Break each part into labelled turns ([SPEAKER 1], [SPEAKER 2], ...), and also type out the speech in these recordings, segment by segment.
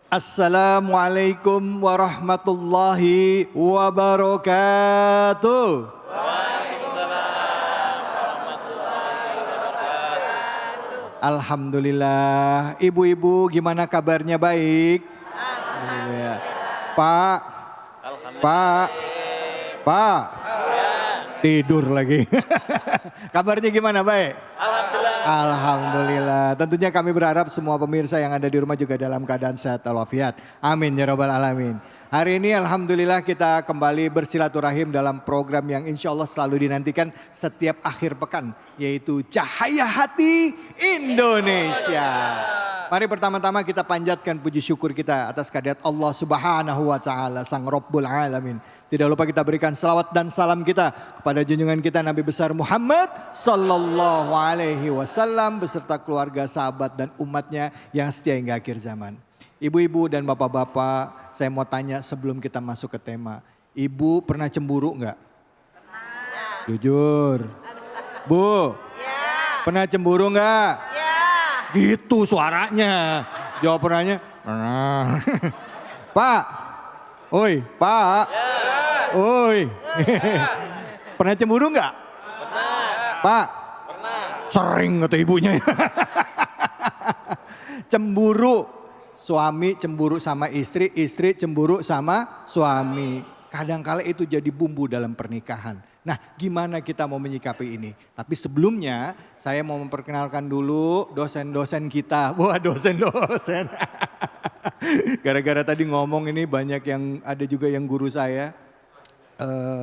[SPEAKER 1] Assalamualaikum warahmatullahi wabarakatuh.
[SPEAKER 2] Waalaikumsalam warahmatullahi wabarakatuh.
[SPEAKER 1] Alhamdulillah. Ibu-ibu gimana kabarnya, baik? Alhamdulillah. Pak. Pak. Tidur lagi. Kabarnya gimana, baik? Alhamdulillah. Tentunya kami berharap semua pemirsa yang ada di rumah juga dalam keadaan sehat walafiat. Amin ya rabbal alamin. Hari ini alhamdulillah kita kembali bersilaturahim dalam program yang insya Allah selalu dinantikan setiap akhir pekan. Yaitu Cahaya Hati Indonesia. Mari pertama-tama kita panjatkan puji syukur kita atas kehadirat Allah Subhanahu wa taala Sang Rabbul Alamin. Tidak lupa kita berikan salawat dan salam kita kepada junjungan kita Nabi besar Muhammad sallallahu alaihi wasallam beserta keluarga, sahabat dan umatnya yang setia hingga akhir zaman. Ibu-ibu dan bapak-bapak, saya mau tanya sebelum kita masuk ke tema. Ibu pernah cemburu enggak? Pernah. Jujur. Bu. Ya. Pernah cemburu enggak? Ya. Gitu suaranya. Jawabannya pernah. Pak. Oi, Pak. Ya. Oi. Pernah cemburu enggak? Pernah. Pak. Pernah. Sering kata ibunya. Cemburu. Suami cemburu sama istri, istri cemburu sama suami. Kadangkala itu jadi bumbu dalam pernikahan. Nah, gimana kita mau menyikapi ini? Tapi sebelumnya saya mau memperkenalkan dulu dosen-dosen kita. Wah, dosen-dosen. Gara-gara tadi ngomong ini banyak yang ada juga yang guru saya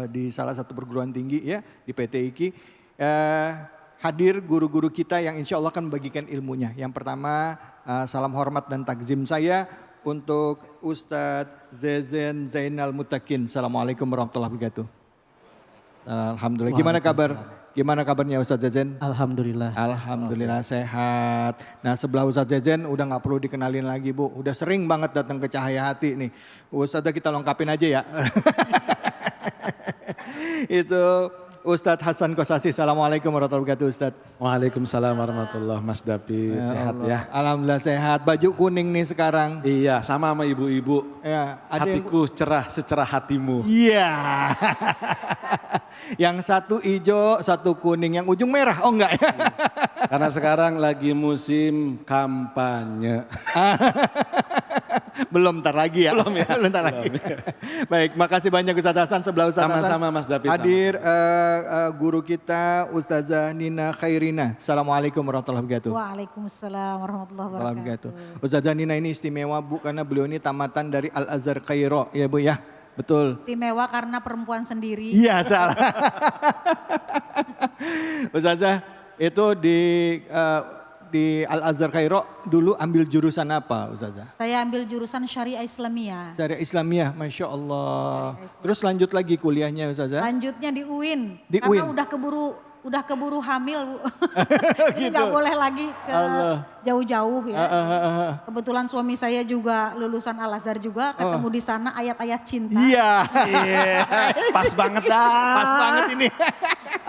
[SPEAKER 1] di salah satu perguruan tinggi ya di PT IKI. Hadir guru-guru kita yang insya Allah akan membagikan ilmunya. Yang pertama salam hormat dan takzim saya untuk Ustadz Zezen Zainal Mutakin. Assalamualaikum warahmatullahi wabarakatuh. Alhamdulillah. Gimana kabar? Gimana kabarnya Ustadz Zezen?
[SPEAKER 3] Alhamdulillah.
[SPEAKER 1] Alhamdulillah sehat. Nah sebelah Ustadz Zezen udah gak perlu dikenalin lagi Bu. Udah sering banget datang ke Cahaya Hati nih. Ustadz kita lengkapin aja ya. Itu Ustadz Hasan Kosasi. Assalamualaikum warahmatullahi wabarakatuh Ustadz.
[SPEAKER 2] Waalaikumsalam warahmatullahi wabarakatuh. Mas David sehat ya?
[SPEAKER 1] Alhamdulillah sehat. Baju kuning nih sekarang.
[SPEAKER 2] Iya sama ibu-ibu.
[SPEAKER 1] Ya,
[SPEAKER 2] hatiku cerah secerah hatimu.
[SPEAKER 1] Iya. Yang satu hijau, satu kuning. Yang ujung merah. Oh enggak ya?
[SPEAKER 2] Karena sekarang lagi musim kampanye.
[SPEAKER 1] Belum ntar lagi ya.
[SPEAKER 2] Belum ya.
[SPEAKER 1] Belum ntar lagi. Baik, makasih banyak Ustadz Hasan. Sebelah Ustadz Hasan.
[SPEAKER 2] Sama-sama Mas David.
[SPEAKER 1] Hadir guru kita Ustazah Nina Khairina. Assalamualaikum warahmatullahi wabarakatuh.
[SPEAKER 4] Waalaikumsalam warahmatullahi wabarakatuh.
[SPEAKER 1] Ustazah Nina ini istimewa Bu karena beliau ini tamatan dari Al-Azhar Kairo ya Bu ya. Betul.
[SPEAKER 4] Istimewa karena perempuan sendiri.
[SPEAKER 1] Iya salah. Ustazah itu di Al-Azhar Kairo dulu ambil jurusan apa Ustazah?
[SPEAKER 4] Saya ambil jurusan Syariah Islamiyah.
[SPEAKER 1] Syariah Islamiyah, Masya Allah. Terus lanjut lagi kuliahnya Ustazah?
[SPEAKER 4] Lanjutnya di UIN.
[SPEAKER 1] Di
[SPEAKER 4] karena
[SPEAKER 1] UIN?
[SPEAKER 4] udah keburu hamil Bu. Jadi
[SPEAKER 1] Gitu.
[SPEAKER 4] gak boleh lagi ke
[SPEAKER 1] Allah.
[SPEAKER 4] jauh-jauh ya. Kebetulan suami saya juga lulusan Al-Azhar juga. Ketemu di sana ayat-ayat cinta.
[SPEAKER 1] Iya.
[SPEAKER 2] Pas banget dah.
[SPEAKER 1] Pas banget ini.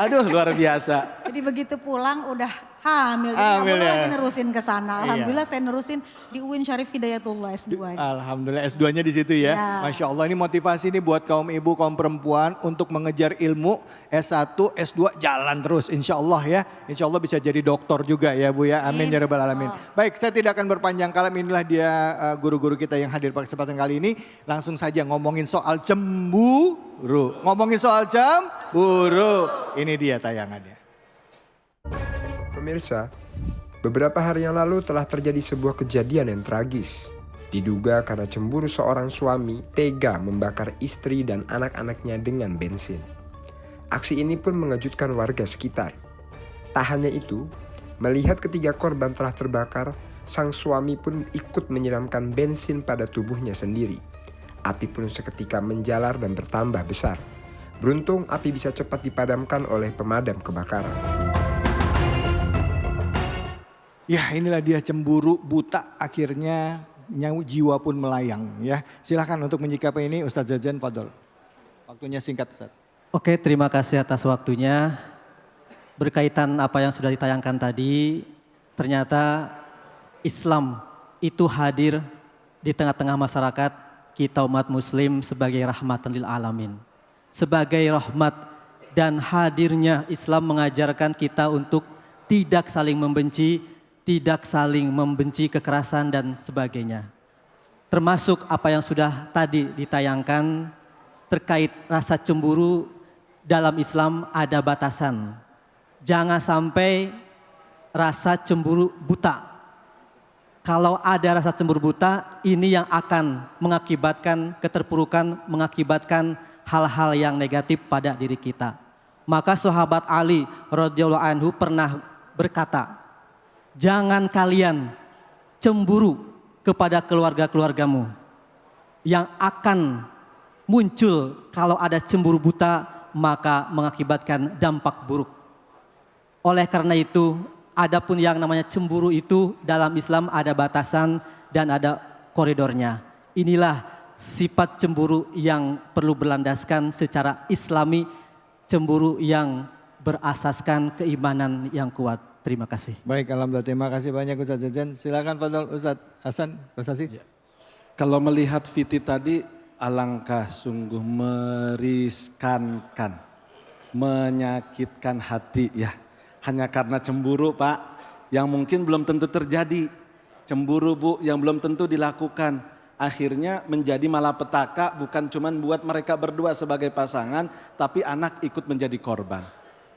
[SPEAKER 2] Aduh luar biasa.
[SPEAKER 4] Jadi begitu pulang udah hamil. Jadi
[SPEAKER 1] Hamil
[SPEAKER 4] gak boleh
[SPEAKER 1] ya.
[SPEAKER 4] lagi nerusin ke sana.
[SPEAKER 1] Iya.
[SPEAKER 4] Alhamdulillah saya nerusin di UIN Syarif Hidayatullah S2.
[SPEAKER 1] Alhamdulillah S2-nya di situ ya.
[SPEAKER 4] Ya.
[SPEAKER 1] Masya Allah ini motivasi nih buat kaum ibu, kaum perempuan untuk mengejar ilmu S1, S2 jalan terus insya Allah ya. Insya Allah bisa jadi dokter juga ya Bu ya. Amin ya rabbal alamin. Baik, saya tidak akan berpanjang kalam. Inilah dia guru-guru kita yang hadir pada kesempatan kali ini. Langsung saja ngomongin soal cemburu. Ngomongin soal cemburu. Ini dia tayangannya.
[SPEAKER 5] Pemirsa, beberapa hari yang lalu telah terjadi sebuah kejadian yang tragis. Diduga karena cemburu seorang suami tega membakar istri dan anak-anaknya dengan bensin. Aksi ini pun mengejutkan warga sekitar. Tak hanya itu, melihat ketiga korban telah terbakar, sang suami pun ikut menyiramkan bensin pada tubuhnya sendiri. Api pun seketika menjalar dan bertambah besar. Beruntung api bisa cepat dipadamkan oleh pemadam kebakaran.
[SPEAKER 1] Ya inilah dia cemburu buta akhirnya jiwa pun melayang ya. Silahkan untuk menyikapi ini Ustadz Zezen Fadol. Waktunya singkat Ustadz.
[SPEAKER 3] Oke, terima kasih atas waktunya. Berkaitan apa yang sudah ditayangkan tadi, ternyata Islam itu hadir di tengah-tengah masyarakat kita umat muslim sebagai rahmatan lil alamin. Sebagai rahmat dan hadirnya Islam mengajarkan kita untuk tidak saling membenci, tidak saling membenci kekerasan dan sebagainya. Termasuk apa yang sudah tadi ditayangkan terkait rasa cemburu dalam Islam ada batasan. Jangan sampai rasa cemburu buta. Kalau ada rasa cemburu buta, ini yang akan mengakibatkan keterpurukan, mengakibatkan hal-hal yang negatif pada diri kita. Maka sahabat Ali radhiyallahu anhu pernah berkata, jangan kalian cemburu kepada keluarga-keluargamu. Yang akan muncul kalau ada cemburu buta, maka mengakibatkan dampak buruk. Oleh karena itu, adapun yang namanya cemburu itu dalam Islam ada batasan dan ada koridornya. Inilah sifat cemburu yang perlu berlandaskan secara Islami, cemburu yang berasaskan keimanan yang kuat. Terima kasih.
[SPEAKER 1] Baik, alhamdulillah. Terima kasih banyak Ustaz Jajan. Silakan Fadl Ustaz Hasan, Ustaz Sasi.
[SPEAKER 2] Kalau melihat Fiti tadi, alangkah sungguh meriskankan, menyakitkan hati ya. Hanya karena cemburu Pak, yang mungkin belum tentu terjadi. Cemburu Bu, yang belum tentu dilakukan. Akhirnya menjadi malapetaka bukan cuma buat mereka berdua sebagai pasangan, tapi anak ikut menjadi korban.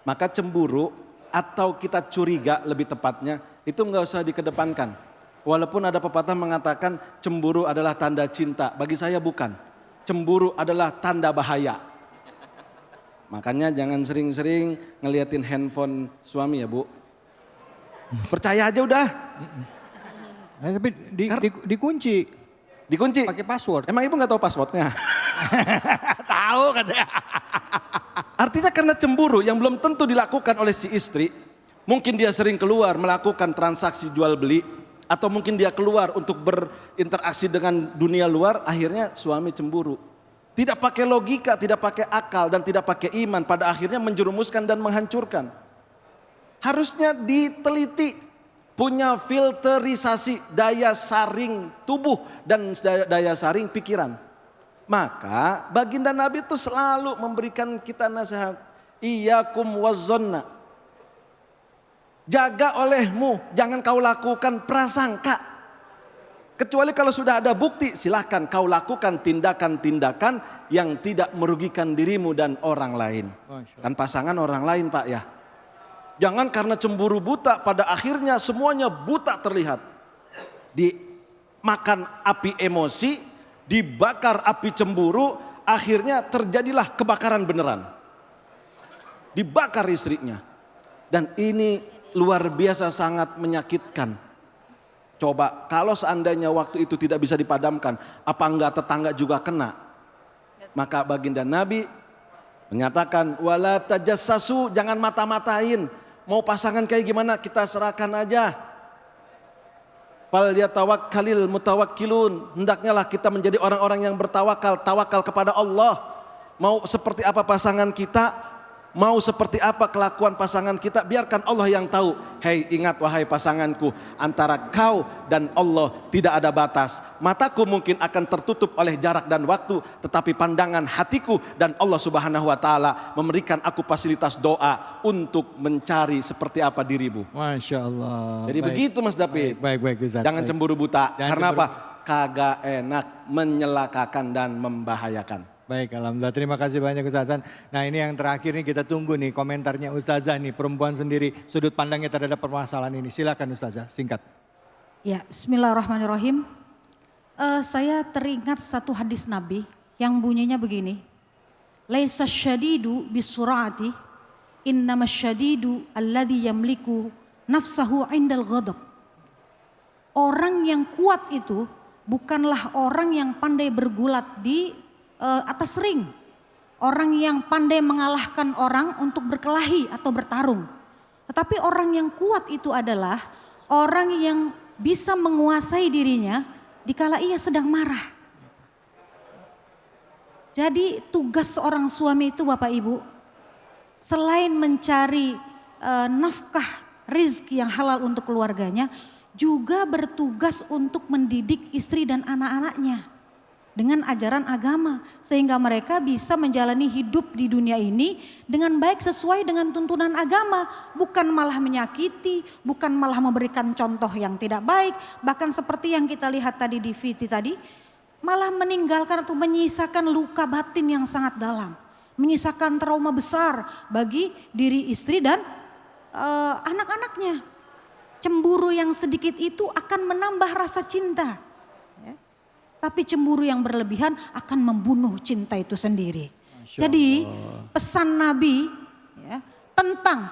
[SPEAKER 2] Maka cemburu atau kita curiga lebih tepatnya, itu nggak usah dikedepankan. Walaupun ada pepatah mengatakan cemburu adalah tanda cinta, bagi saya bukan. Cemburu adalah tanda bahaya. Makanya jangan sering-sering ngeliatin handphone suami ya Bu. Percaya aja udah.
[SPEAKER 1] Nah, tapi dikunci.
[SPEAKER 2] Dikunci.
[SPEAKER 1] Pakai password.
[SPEAKER 2] Emang ibu nggak tahu passwordnya?
[SPEAKER 1] Tahu katanya.
[SPEAKER 2] Artinya karena cemburu yang belum tentu dilakukan oleh si istri. Mungkin dia sering keluar melakukan transaksi jual beli. Atau mungkin dia keluar untuk berinteraksi dengan dunia luar. Akhirnya suami cemburu. Tidak pakai logika, tidak pakai akal dan tidak pakai iman. Pada akhirnya menjerumuskan dan menghancurkan. Harusnya diteliti. Punya filterisasi daya saring tubuh dan daya saring pikiran. Maka baginda Nabi itu selalu memberikan kita nasihat. Iyyakum wazzonna. Jaga olehmu, jangan kau lakukan prasangka. Kecuali kalau sudah ada bukti, silakan kau lakukan tindakan-tindakan yang tidak merugikan dirimu dan orang lain. Kan pasangan orang lain Pak ya. Jangan karena cemburu buta pada akhirnya semuanya buta terlihat. Dimakan api emosi, dibakar api cemburu, akhirnya terjadilah kebakaran beneran. Dibakar istrinya. Dan ini luar biasa sangat menyakitkan. Coba kalau seandainya waktu itu tidak bisa dipadamkan, apa enggak tetangga juga kena? Maka baginda Nabi menyatakan wala tajassasu, jangan mata-matain. Mau pasangan kayak gimana kita serahkan aja. Fal yatawakkalil mutawakkilun. Hendaknya lah kita menjadi orang-orang yang bertawakal, tawakal kepada Allah. Mau seperti apa pasangan kita, mau seperti apa kelakuan pasangan kita, biarkan Allah yang tahu. Hei, ingat wahai pasanganku, antara kau dan Allah tidak ada batas. Mataku mungkin akan tertutup oleh jarak dan waktu, tetapi pandangan hatiku dan Allah Subhanahu wa taala memberikan aku fasilitas doa untuk mencari seperti apa dirimu.
[SPEAKER 1] Masya Allah.
[SPEAKER 2] Jadi begitu Mas David.
[SPEAKER 1] Baik Ustaz.
[SPEAKER 2] Jangan cemburu buta.
[SPEAKER 1] Jangan
[SPEAKER 2] Karena
[SPEAKER 1] cemburu.
[SPEAKER 2] apa? Kagak enak, menyelakakan dan membahayakan.
[SPEAKER 1] Baik, alhamdulillah. Terima kasih banyak Ustaz Hasan. Nah, ini yang terakhir nih kita tunggu nih komentarnya Ustazah nih, perempuan sendiri, sudut pandangnya terhadap permasalahan ini. Silakan Ustazah, singkat.
[SPEAKER 4] Ya, bismillahirrahmanirrahim. Saya teringat satu hadis Nabi yang bunyinya begini. Laisa syadidu bisurati, innama syadidu alladhi yamliku nafsahu indal ghadab. Orang yang kuat itu bukanlah orang yang pandai bergulat di atas ring. Orang yang pandai mengalahkan orang untuk berkelahi atau bertarung. Tetapi orang yang kuat itu adalah orang yang bisa menguasai dirinya dikala ia sedang marah. Jadi tugas seorang suami itu Bapak Ibu, selain mencari nafkah rizki yang halal untuk keluarganya, juga bertugas untuk mendidik istri dan anak-anaknya dengan ajaran agama sehingga mereka bisa menjalani hidup di dunia ini dengan baik sesuai dengan tuntunan agama, bukan malah menyakiti, bukan malah memberikan contoh yang tidak baik, bahkan seperti yang kita lihat tadi di VT tadi, malah meninggalkan atau menyisakan luka batin yang sangat dalam, menyisakan trauma besar bagi diri istri dan anak-anaknya. Cemburu yang sedikit itu akan menambah rasa cinta. Tapi cemburu yang berlebihan akan membunuh cinta itu sendiri. Jadi pesan Nabi ya, tentang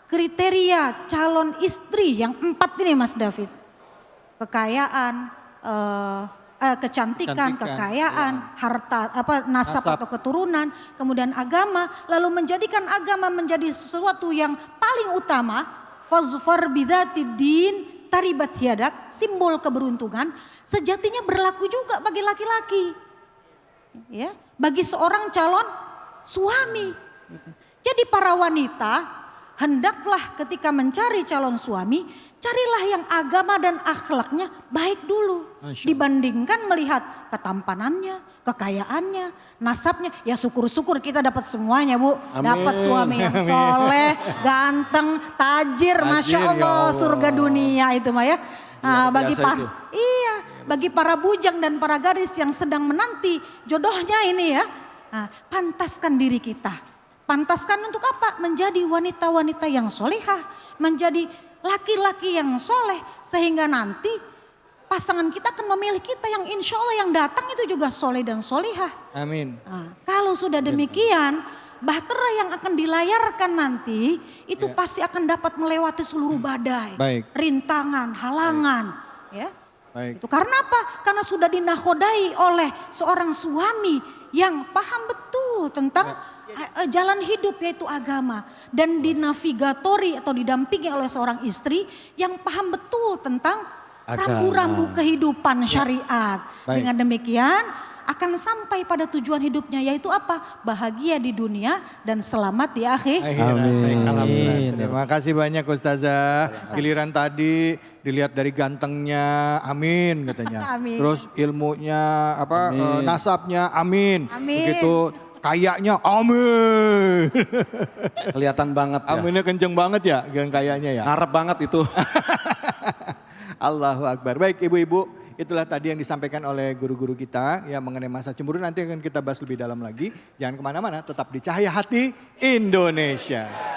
[SPEAKER 4] kriteria calon istri yang 4 ini Mas David. Kekayaan, kecantikan, kekayaan, harta, nasab atau keturunan, kemudian agama, lalu menjadikan agama menjadi sesuatu yang paling utama. Fazfar bidzatid din taribat yadak, simbol keberuntungan, sejatinya berlaku juga bagi laki-laki. Ya, bagi seorang calon suami. Gitu. Jadi para wanita hendaklah ketika mencari calon suami, carilah yang agama dan akhlaknya baik dulu. Dibandingkan melihat ketampanannya, kekayaannya, nasabnya. Ya syukur-syukur kita dapat semuanya Bu. Dapat suami yang soleh, ganteng, tajir, Masya Allah, surga dunia itu mah ya. Nah, bagi para bujang dan para gadis yang sedang menanti jodohnya ini ya. Nah, pantaskan diri kita. Pantaskan untuk apa? Menjadi wanita-wanita yang solehah. Menjadi laki-laki yang soleh. Sehingga nanti pasangan kita akan memilih kita yang insya Allah yang datang itu juga soleh dan solehah.
[SPEAKER 1] Amin.
[SPEAKER 4] Nah, kalau sudah demikian, bahtera yang akan dilayarkan nanti itu pasti akan dapat melewati seluruh badai, rintangan, halangan. Ya. Itu karena apa? Karena sudah dinakodai oleh seorang suami yang paham betul tentang jalan hidup yaitu agama. Dan dinavigatori atau didampingi oleh seorang istri yang paham betul tentang rambu-rambu kehidupan syariat. Dengan demikian akan sampai pada tujuan hidupnya yaitu apa? Bahagia di dunia dan selamat di akhir.
[SPEAKER 1] Amin. Terima kasih banyak Ustazah. Giliran tadi dilihat dari gantengnya, amin katanya.
[SPEAKER 4] Amin.
[SPEAKER 1] Terus ilmunya nasabnya, amin. Begitu kayaknya, amin.
[SPEAKER 2] Kelihatan banget ya.
[SPEAKER 1] Aminnya kenceng banget ya, yang kayaknya ya.
[SPEAKER 2] Ngarep banget itu.
[SPEAKER 1] Allahu Akbar. Baik ibu-ibu, itulah tadi yang disampaikan oleh guru-guru kita yang mengenai masa cemburu. Nanti akan kita bahas lebih dalam lagi. Jangan kemana-mana, tetap di Cahaya Hati Indonesia.